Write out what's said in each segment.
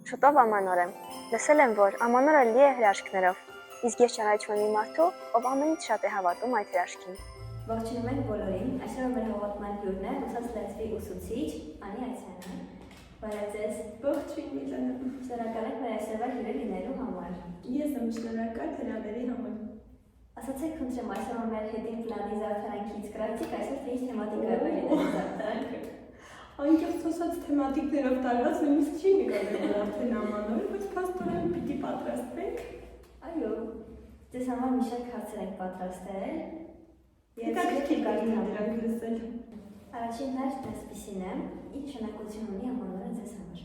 Շուտով ամանոր է։ Լսել եմ, որ ամանորը լի է հրաշքներով, իսկ ես ճանաչում եմ մի մարդու, ով ամենից շատ է հավատում այդ հրաշքին։ Ողջունում ենք բոլորին, այսօր մեր հավատման հյուրն է Ուսած լեզվի ուսուցիչ Անի Այցյանը։ Բարև ձեզ։ Ողջույն Միլանա։ Շնորհակալ ենք մեր այսօրվա հյուրը լինելու համար։ Ես եմ շնորհակալ հրավերի համար։ Ասացեք, խնդրեմ, այսօր մեր հետին պլանի զարդարանքից կրացիք, այսօր թե ինչ թեմատիկայով է լինելու զարդարանքը։ Անկեղծ ասած թեմատիկներով տարված նույնիսկ չի նկատել արդեն ամանորը, բայց փաստորեն պիտի պատրաստվենք։ Այո, ձեզ համար մի շարք հարցեր ենք պատրաստել։ Հետաքրքիր կլինի դրանք լսել։ Առաջին հարցն այսպիսին է. ինչ նշանակություն ունի ամանորը ձեզ համար։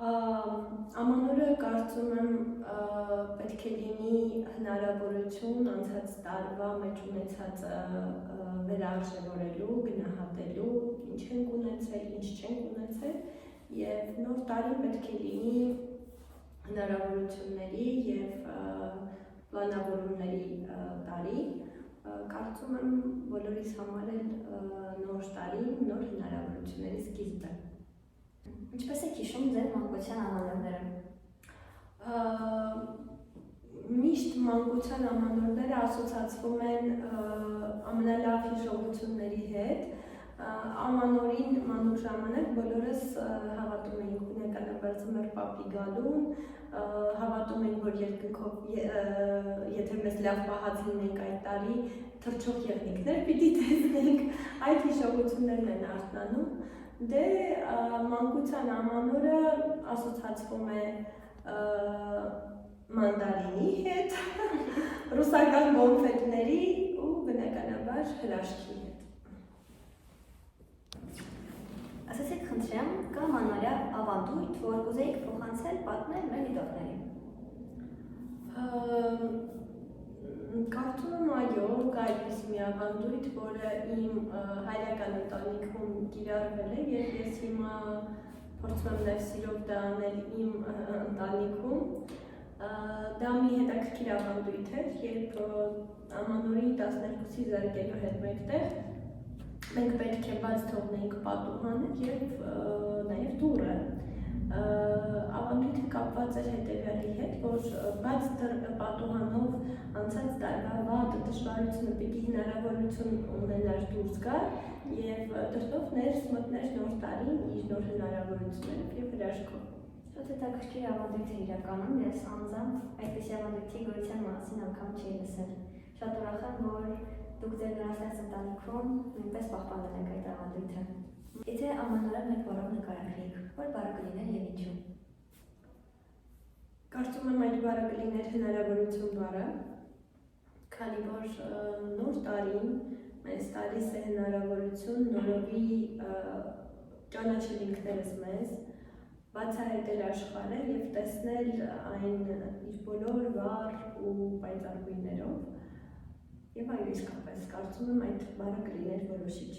Ամանորը կարծում եմ պետք է լինի հնարավորություն անցած տարվա մեջ ունեցած վերարժևորելու, գնահատելու, ինչ ենք ունեցել, ինչ չենք ունեցել եւ նոր տարին պետք է լինի հնարավորությունների եւ պլանավորումների տարի։ Կարծում եմ բոլորիս համար էլ նոր տարին նոր հնարավորությունների սկիզբ է։ Ինչպես եք հիշում ձեր մանկության ամանորները։ Միշտ մանկության ամանորները ասոցացվում են ամենալավ հիշողությունների հետ։ Ամանորին մանուկ ժամանակ բոլորս հավատում էինք բնականաբար ձմեռ պապի գալուն, հավատում ենք, որ երկնքով եթե մեզ լավ պահած լինենք այդ տարի, թռչող եղնիկներ պիտի տեսնենք, այդ հիշողություններն են արթնանում։ Դե մանկության ամանորը ասոցացվում է մանդարինի հետ, ռուսական կոնֆետների ու բնականաբար հրաշքի հետ։ Ասացեք, խնդրեմ, կա մանորյա ավանդույթ, որ կուզեիք փոխանցել, պատմել մեր դիտողներին։ Կարծում եմ այո, կա այդպիսի մի ավանդույթ, որը իմ հայրական ընտանիքում կիրառվել է եւ ես հիմա փորձում եմ նաեւ սիրով դա անել իմ ընտանիքում։ Դա մի հետաքրքիր ավանդույթ է, երբ ամանորի 12-ի զարկելու հետ մեկտեղ մենք պետք է բաց թողնենք պատուհանը եւ նաեւ դուռը։ Ավանդույթը կապված էր հետեւյալի հետ, որ բաց պատուհանով անցած տարվա վատ դժվարությունը պիտի հնարավորություն ունենար դուրս գալ եւ դրտով ներս մտներ նոր տարին իր նոր հնարավորություններով եւ հրաշքով։ Շատ հետաքրքիր ավանդույթ է իրականում, ես անձամբ այդպիսի ավանդույթի գոյության մասին անգամ չի լսել։ Շատ ուրախ եմ, որ դուք ձեր նորաստեղծ ընտանիքում նույնպես պահպանել եք այդ ավանդույթը։ Եթե ամանորը մեկ բառով նկարագրեիք, որ բառը կլիներ եւ ինչու։ Կարծում եմ այդ բառը կլիներ հնարավորություն բառը, քանի որ նոր տարին մեզ տալիս է հնարավորություն նորովի ճանաչել ինքներս մեզ, բացահայտել աշխարհը եւ տեսնել այն իր բոլոր վառ ու պայծառ գույներով։ Եվ այո, իսկապես կարծում եմ այդ բառը կլիներ որոշիչ։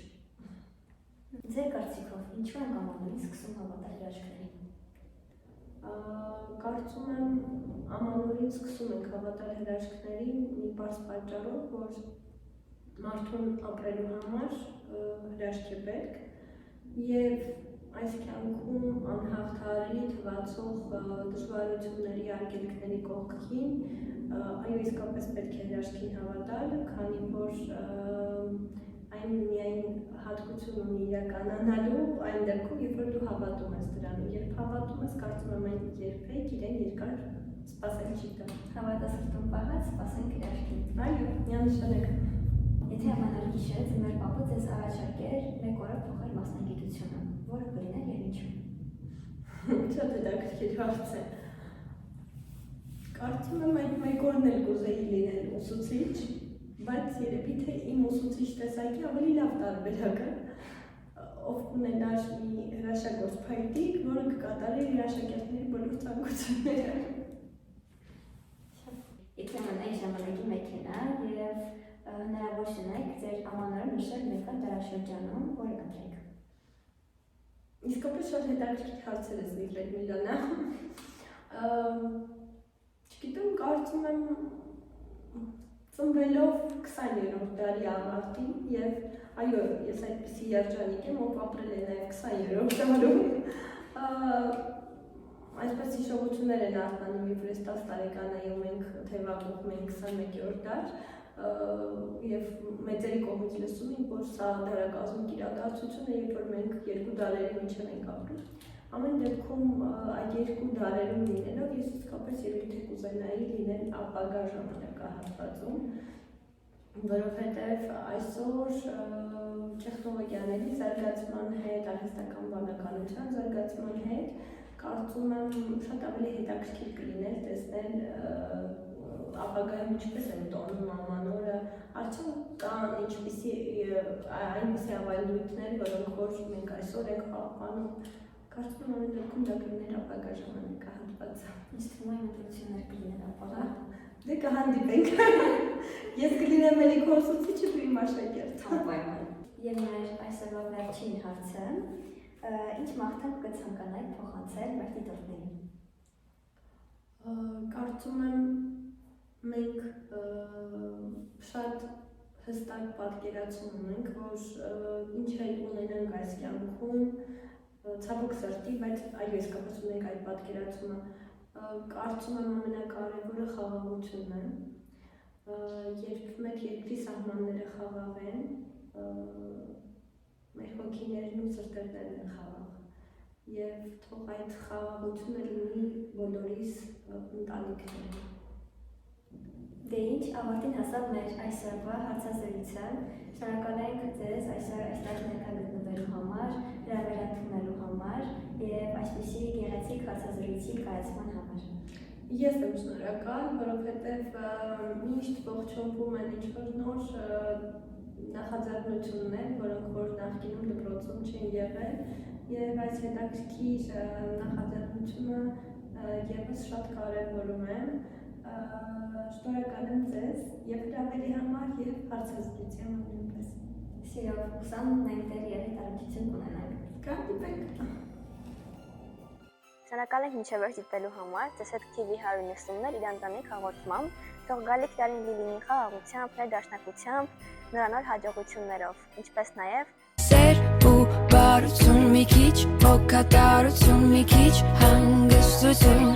Ձեր կարծիքով ինչու են ամանորին սկսում հավատալ հրաշքներին։ Կարծում եմ ամանորին սկսում ենք հավատալ հրաշքներին մի պարզ պատճառով, որ մարդուն ապրելու համար հրաշք է պետք եւ այս կյանքում անհաղթահարելի թվացող դժվարությունների արգելքների կողքին այո իսկապես պետք է հրաշքին հավատալ, քանի որ այն միայն հատկություն ունի իրականանալու այն դեպքում, երբ որ դու հավատում ես դրան, երբ հավատում ես, կարծում եմ այն երբեք իրեն երկար սպասել չի տա։ Հավատը սրտում պահած, սպասենք հրաշքին։ Այո, միանշանակ։ Եթե ամանոր գիշերը ձմեռ պապը ձեզ առաջարկեր մեկ օրը փոխել մասնագիտությունը, որը կլիներ եւ ինչու։ Շատ հետաքրքիր հարց է։ Կարծում եմ այդ մեկ օրն էլ կուզեի լինել ուսուցիչ, բայց երևի թե իմ ուսուցիչ տեսակի ավելի լավ տարբերակը, ով կունենար մի հրաշագործ փայտիկ, որը կկատարի իր աշակերտների բոլոր ցանկությունները։ Եթե ունենայի ժամանակի մեքենա եւ հնարավոր ունեք ձեր ամանորը նշել մեկ այլ դարաշրջանում, որը կընտրեք։ Իսկապես շատ հետաքրքիր հարցեր ես նկատել Միլանա։ Չգիտեմ, կարծում եմ ծնվելով 20-րդ դարի ավարտին եւ այո, ես այդպիսի երջանիկ եմ, ով ապրել է նաեւ 20-րդ դարում, Այսպես հիշողություններ են արթնանում, երբ ես 10 տարեկան էի ու մենք թևակողում էինք 21-րդ դար եւ մեծերի կողմից լսում էինք, որ սա դարակազմիկ իրադարձություն է, երբ որ մենք երկու դարերի միջև ենք ապրում։ Ամեն դեպքում այդ երկու դարերում լինելով ես իսկապես երևի թե կուզենայի լինել ապագա ժամանակահատվածում, որովհետև այսօր տեխնոլոգիաների զարգացման հետ, արհեստական բանականության զարգացման հետ կարծում եմ շատ ավելի հետաքրքիր կլիներ տեսնել ապագայում ինչպես են տոնում ամանորը, արդյոք կան ինչպիսի այնպիսի ավանդույթներ, որոնք որ մենք այսօր ենք պահպանում, կարծում եմ ամեն դեպքում դա կլիներ ապագա ժամանակահատվածը։ Ինձ թվում է մտություններ կլիներ ապագա։ Դե կհանդիպենք։ Ես կլինեմ էլի քո ուսուցիչը ու իմ աշակերտը։ Անպայման։ Եվ մեր այսօրվա վերջին հարցը, ինչ մաղթանք կցանկանայիք փոխանցել մեր դիտողներին։ Կարծում եմ մենք շատ հստակ պատկերացում ունենք, որ ինչ էլ ունենանք այս կյանքում, ցավոք սրտի, բայց այո, իսկապես ունենք այդ պատկերացումը, կարծում եմ ամենակարևորը խաղաղությունն է, երբ մեր երկրի սահմանները խաղաղ են, մեր հոգիներն ու սրտերներն են խաղաղ եւ թող այդ խաղաղությունը լինի բոլորիս ընտանիքներում։ Դե ինչ, ավարտին հասավ մեր այսօրվա հարցազրույցը։ Շնորհակալ ենք ձեզ այսօր այստեղ ներկա գտնվելու համար, հրավերացնելու համար եւ այսպիսի գեղեցիկ հարցազրույցի կայացման համար։ Ես եմ շնորհակալ, որովհետեւ միշտ ողջունվում են ինչ-որ նոր նախաձեռնություններ, որոնք որ նախկինում դպրոցում չեն եղել, եւ այս հետաքրքիր նախաձեռնությունը եւս շատ կարեւորում եմ։ Շնորհակալ եմ ձեզ եւ հրավերի համար եւ հարցազրույցի համար նույնպես։ Սիրով ուսամ մենք դեռ երիտասարդություն կունենանք։ Կհանդիպենք։ Շնորհակալ ենք մինչև վերջ դիտելու համար, ձեզ հետ TV 190-ներ իր ընտանիք հաղորդմամբ, թող գալիք տարին լինի խաղաղությամբ, ներդաշնակությամբ, նորանոր հաջողություններով, ինչպես նաև Սեր ու բարություն մի քիչ, հոգատարություն մի քիչ, հանգստություն